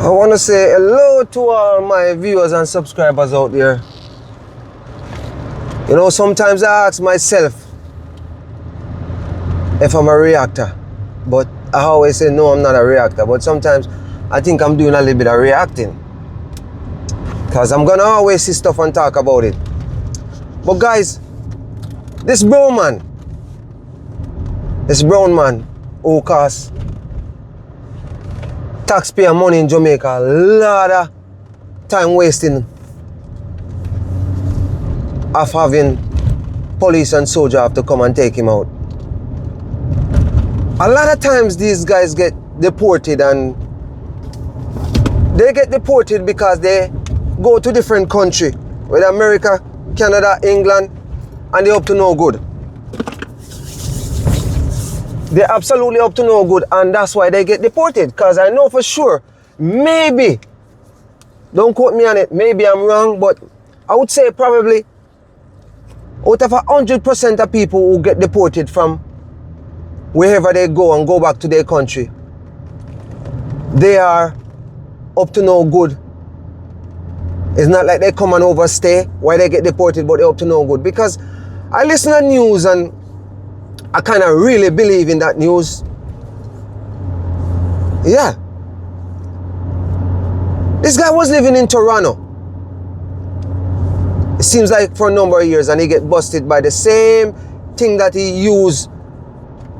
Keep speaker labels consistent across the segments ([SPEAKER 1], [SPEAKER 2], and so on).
[SPEAKER 1] I want to say hello to all my viewers and subscribers out there. You know, sometimes I ask myself if I'm a reactor, but I always say no, I'm not a reactor. But sometimes I think I'm doing a little bit of reacting, because I'm gonna always see stuff and talk about it. But guys, this brown man who costs taxpayer money in Jamaica, a lot of time wasting of having police and soldier have to come and take him out. A lot of times these guys get deported, and they get deported because they go to different country, whether America, Canada, England, and they're up to no good. They're absolutely up to no good, and that's why they get deported. Because I know for sure, maybe, don't quote me on it, maybe I'm wrong, but I would say probably out of 100% of people who get deported from wherever they go and go back to their country, they are up to no good. It's not like they come and overstay why they get deported, but they're up to no good. Because I listen to news and I kind of really believe in that news. Yeah. This guy was living in Toronto. It seems like for a number of years, and he get busted by the same thing that he used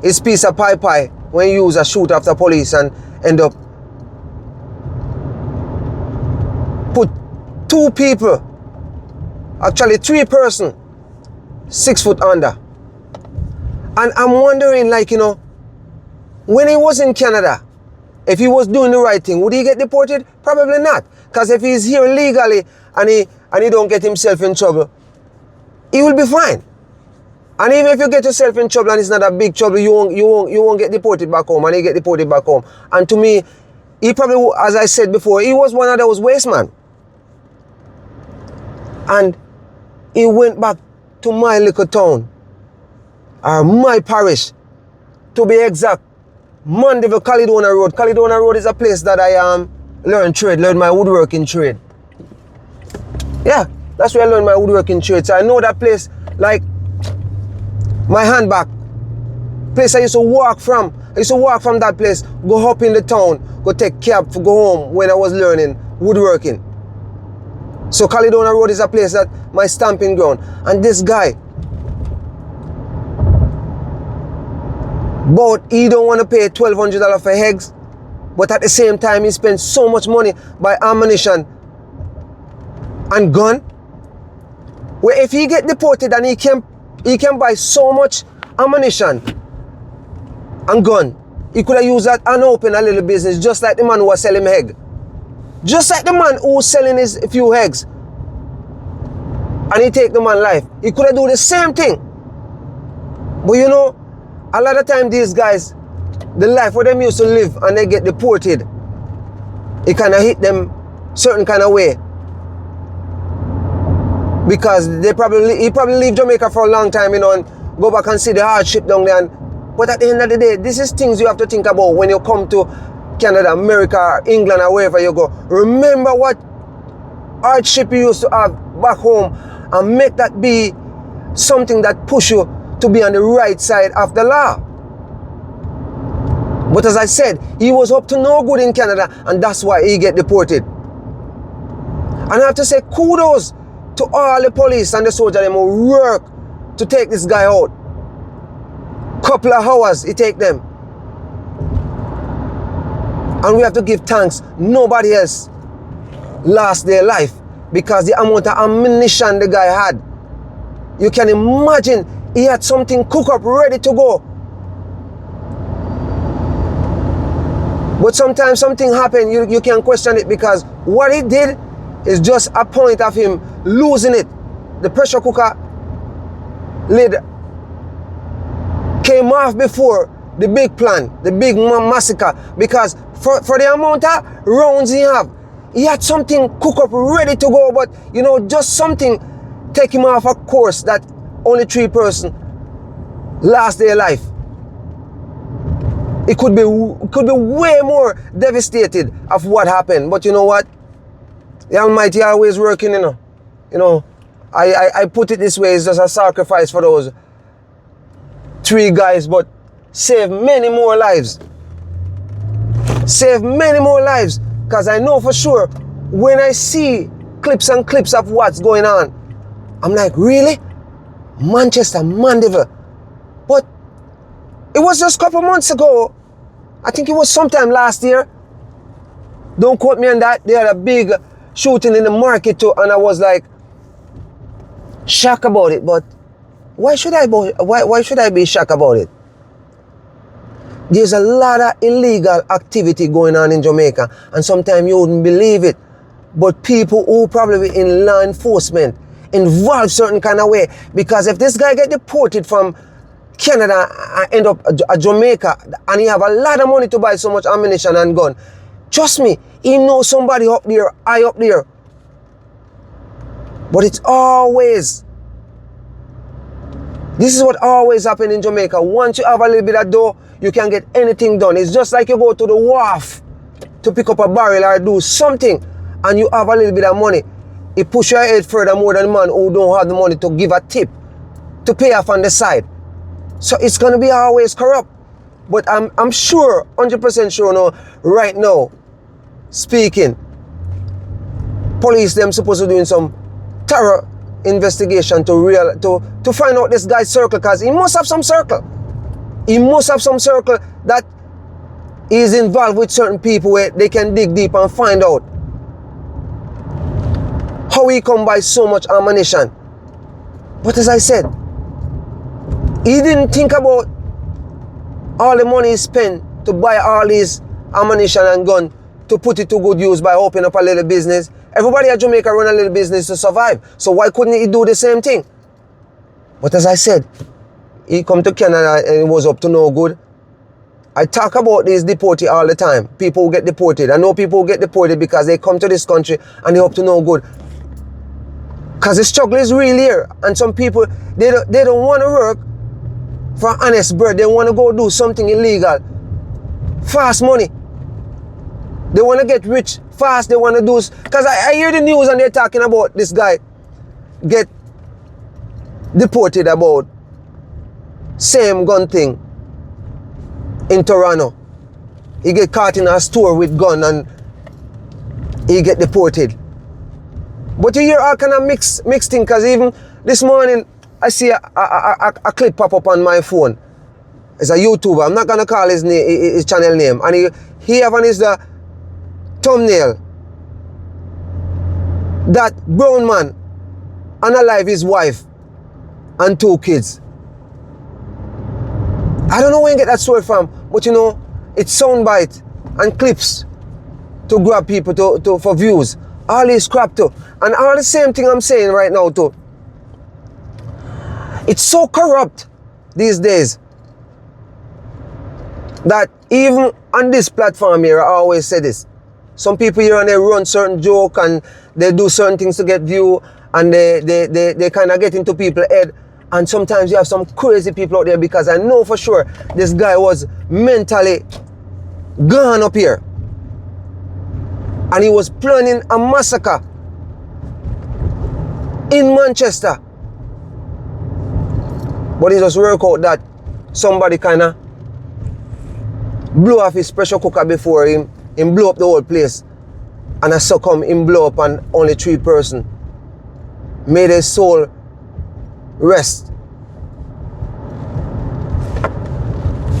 [SPEAKER 1] his piece of pie when he used a shoot after police and end up put 2 people, actually 3 person, 6 foot under. And I'm wondering, like, you know, when he was in Canada, if he was doing the right thing, would he get deported? Probably not. Because if he's here legally and he don't get himself in trouble, he will be fine. And even if you get yourself in trouble and it's not a big trouble, you won't get deported back home, and he get deported back home. And to me, he probably, as I said before, he was one of those waste man. And he went back to my little town, or my parish, to be exact, Mandeville, Caledonia Road. Caledonia Road is a place that I learned my woodworking trade. Yeah, that's where I learned my woodworking trade. So I know that place like my hand back. Place I used to walk from. I used to walk from that place, go up in the town, go take cab to go home when I was learning woodworking. So Caledonia Road is a place that my stamping ground. And this guy, but he don't want to pay $1,200 for eggs, but at the same time he spends so much money by ammunition and gun. Where if he get deported and he can buy so much ammunition and gun, he could have used that and open a little business, just like the man who was selling egg. Just like the man who was selling his few eggs, and he take the man's life. He could have done the same thing. But you know, a lot of time these guys, the life where them used to live and they get deported, it kind of hit them certain kind of way. Because he probably leave Jamaica for a long time, you know, and go back and see the hardship down there. But at the end of the day, this is things you have to think about when you come to Canada, America, England, or wherever you go. Remember what hardship you used to have back home, and make that be something that push you to be on the right side of the law. But as I said, he was up to no good in Canada, and that's why he get deported. And I have to say kudos to all the police and the soldiers who work to take this guy out. Couple of hours it take them. And we have to give thanks. Nobody else lost their life because the amount of ammunition the guy had. You can imagine he had something cooked up ready to go. But sometimes something happened, you can question it, because what he did is just a point of him losing it. The pressure cooker lid came off before the big plan, the big massacre, because for the amount of rounds he had something cooked up ready to go, but you know, just something take him off a course that only 3 persons lost their life. it could be way more devastated of what happened. But you know what? The Almighty always working, you know. You know, I put it this way, it's just a sacrifice for those 3 guys, but save many more lives. Save many more lives. Because I know for sure, when I see clips and clips of what's going on, I'm like, really? Manchester, Mandeville. But it was just a couple months ago. I think it was sometime last year. Don't quote me on that. They had a big shooting in the market too, and I was like, shocked about it. But why should I be shocked about it? There's a lot of illegal activity going on in Jamaica, and sometimes you wouldn't believe it. But people who probably in law enforcement involved certain kind of way, because if this guy get deported from Canada and end up at Jamaica and he have a lot of money to buy so much ammunition and gun, trust me, he knows somebody up there, high up there. But it's always, this is what always happen in Jamaica. Once you have a little bit of dough, you can get anything done. It's just like you go to the wharf to pick up a barrel or do something, and you have a little bit of money. It push your head further more than the man who don't have the money to give a tip to pay off on the side. So it's gonna be always corrupt. But I'm sure, 100% sure now, right now, speaking, police them supposed to doing some thorough investigation to find out this guy's circle, because he must have some circle. He must have some circle that is involved with certain people where they can dig deep and find out how he come by so much ammunition. But as I said, he didn't think about all the money he spent to buy all these ammunition and gun to put it to good use by opening up a little business. Everybody at Jamaica run a little business to survive. So why couldn't he do the same thing? But as I said, he come to Canada and it was up to no good. I talk about these deportee all the time. People who get deported. I know people who get deported because they come to this country and they up to no good. Because the struggle is real here. And some people, they don't want to work for honest bread. They want to go do something illegal. Fast money. They want to get rich fast. They want to do... Because I hear the news and they're talking about this guy get deported about same gun thing in Toronto. He get caught in a store with gun and he get deported. But you hear all kind of mixed thing, because even this morning I see a clip pop up on my phone. It's a YouTuber. I'm not gonna call his channel name, and he have on his thumbnail that brown man unalive his wife and 2 kids. I don't know where you get that story from, but you know, it's soundbite and clips to grab people for views. All this crap too. And all the same thing I'm saying right now too. It's so corrupt these days that even on this platform here, I always say this. Some people here and they run certain joke and they do certain things to get view, and they kind of get into people's head. And sometimes you have some crazy people out there, because I know for sure this guy was mentally gone up here. And he was planning a massacre in Manchester. But it just worked out that somebody kind of blew off his pressure cooker before him blew up the whole place. And I succumb, him blow up and only 3 persons. Made his soul rest.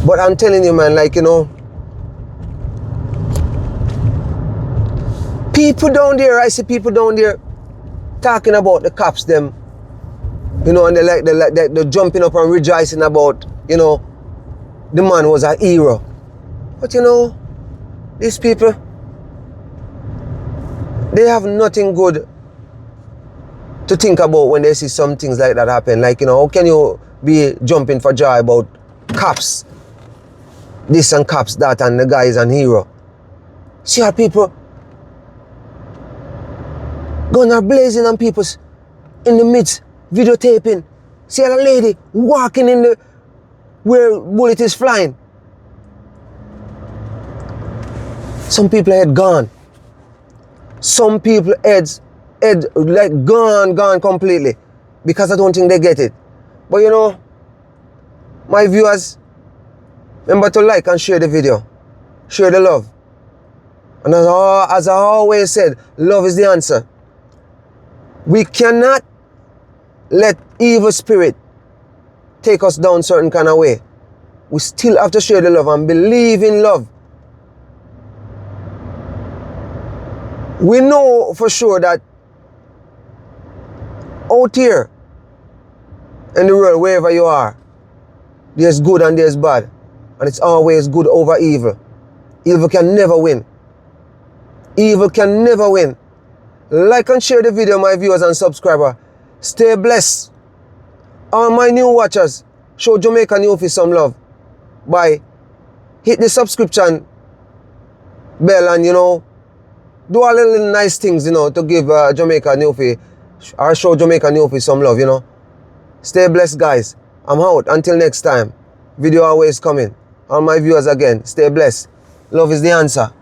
[SPEAKER 1] But I'm telling you, man, like, you know, people down there, I see people down there talking about the cops them, you know, and they're jumping up and rejoicing about, you know, the man was a hero. But you know, these people, they have nothing good to think about when they see some things like that happen. Like, you know, how can you be jumping for joy about cops this and cops that, and the guy is an hero? See how people guns are blazing on people in the midst, videotaping. See a lady walking in the where bullet is flying. Some people head gone. Some people head like gone completely. Because I don't think they get it. But you know, my viewers, remember to like and share the video. Share the love. And as I always said, love is the answer. We cannot let evil spirit take us down certain kind of way. We still have to share the love and believe in love. We know for sure that out here in the world, wherever you are, there's good and there's bad. And it's always good over evil. Evil can never win. Evil can never win. Like and share the video, my viewers and subscribers. Stay blessed. All my new watchers, show Jamaican Youthie some love by hit the subscription bell and, you know, do all the little nice things, you know, to give Jamaican Youthie or show Jamaican Youthie some love, you know. Stay blessed, guys. I'm out. Until next time. Video always coming. All my viewers again, stay blessed. Love is the answer.